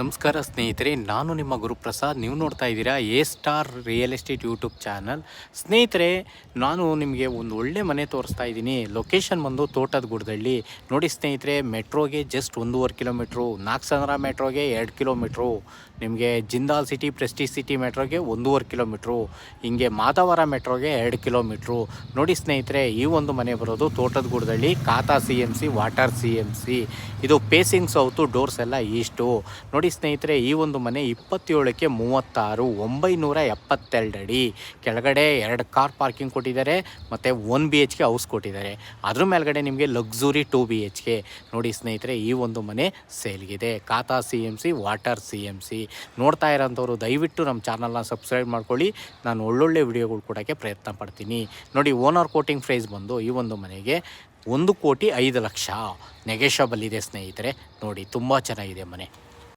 ನಮಸ್ಕಾರ ಸ್ನೇಹಿತರೆ, ನಾನು ನಿಮ್ಮ ಗುರುಪ್ರಸಾದ್. ನೀವು ನೋಡ್ತಾ ಇದ್ದೀರಾ A star real estate YouTube channel. ಸ್ನೇಹಿತರೆ, ನಾನು ನಿಮಗೆ ಒಂದು ಒಳ್ಳೆ ಮನೆ ತೋರಿಸ್ತಾ ಇದ್ದೀನಿ. ಲೊಕೇಶನ್ ಬಂದು ತೋಟದ ಗುಡ್ಡದಲ್ಲಿ. ನೋಡಿ ಸ್ನೇಹಿತರೆ, ಮೆಟ್ರೋಗೆ ಜಸ್ಟ್ 1.5 ಕಿಲೋಮೀಟ್ರು, ನಾಗಸಂದ್ರ ಮೆಟ್ರೋಗೆ 2 ಕಿಲೋಮೀಟ್ರು, ನಿಮಗೆ ಜಿಂದಾಲ್ ಸಿಟಿ ಪ್ರೆಸ್ಟೀಜ್ ಸಿಟಿ ಮೆಟ್ರೋಗೆ 1.5 ಕಿಲೋಮೀಟ್ರು, ಹಿಂಗೆ ಮಾಧವರ ಮೆಟ್ರೋಗೆ 2 ಕಿಲೋಮೀಟ್ರು. ನೋಡಿ ಸ್ನೇಹಿತರೆ, ಈ ಒಂದು ಮನೆ ಬರೋದು ತೋಟದ ಗುಡ್ಡದಲ್ಲಿ, ಖಾತಾ CMC, ವಾಟರ್ CMC. ಇದು ಪೇಸಿಂಗ್ ಸೌತು, ಡೋರ್ಸ್ ಎಲ್ಲ ಈಸ್ಟು. ನೋಡಿ ಸ್ನೇಹಿತರೆ, ಈ ಒಂದು ಮನೆ 27ಕ್ಕೆ 36, 972 ಅಡಿ. ಕೆಳಗಡೆ 2 ಕಾರ್ ಪಾರ್ಕಿಂಗ್ ಕೊಟ್ಟಿದ್ದಾರೆ, ಮತ್ತು 1 BHK ಹೌಸ್ ಕೊಟ್ಟಿದ್ದಾರೆ. ಅದ್ರ ಮೇಲ್ಗಡೆ ನಿಮಗೆ ಲಕ್ಸುರಿ 2 BHK. ನೋಡಿ ಸ್ನೇಹಿತರೆ, ಈ ಒಂದು ಮನೆ ಸೇಲ್ಗಿದೆ. ಖಾತಾ CMC, ವಾಟರ್ CMC. ನೋಡ್ತಾ ಇರೋಂಥವ್ರು ದಯವಿಟ್ಟು ನಮ್ಮ ಚಾನಲ್ನ ಸಬ್ಸ್ಕ್ರೈಬ್ ಮಾಡ್ಕೊಳ್ಳಿ. ನಾನು ಒಳ್ಳೊಳ್ಳೆ ವಿಡಿಯೋಗಳು ಕೊಡೋಕ್ಕೆ ಪ್ರಯತ್ನ ಪಡ್ತೀನಿ. ನೋಡಿ, ಓನರ್ ಕೋಟಿಂಗ್ ಪ್ರೈಸ್ ಬಂದು ಈ ಒಂದು ಮನೆಗೆ 1,05,00,000 ನೆಗೆಷಬಲ್ ಇದೆ ಸ್ನೇಹಿತರೆ. ನೋಡಿ, ತುಂಬ ಚೆನ್ನಾಗಿದೆ ಮನೆ.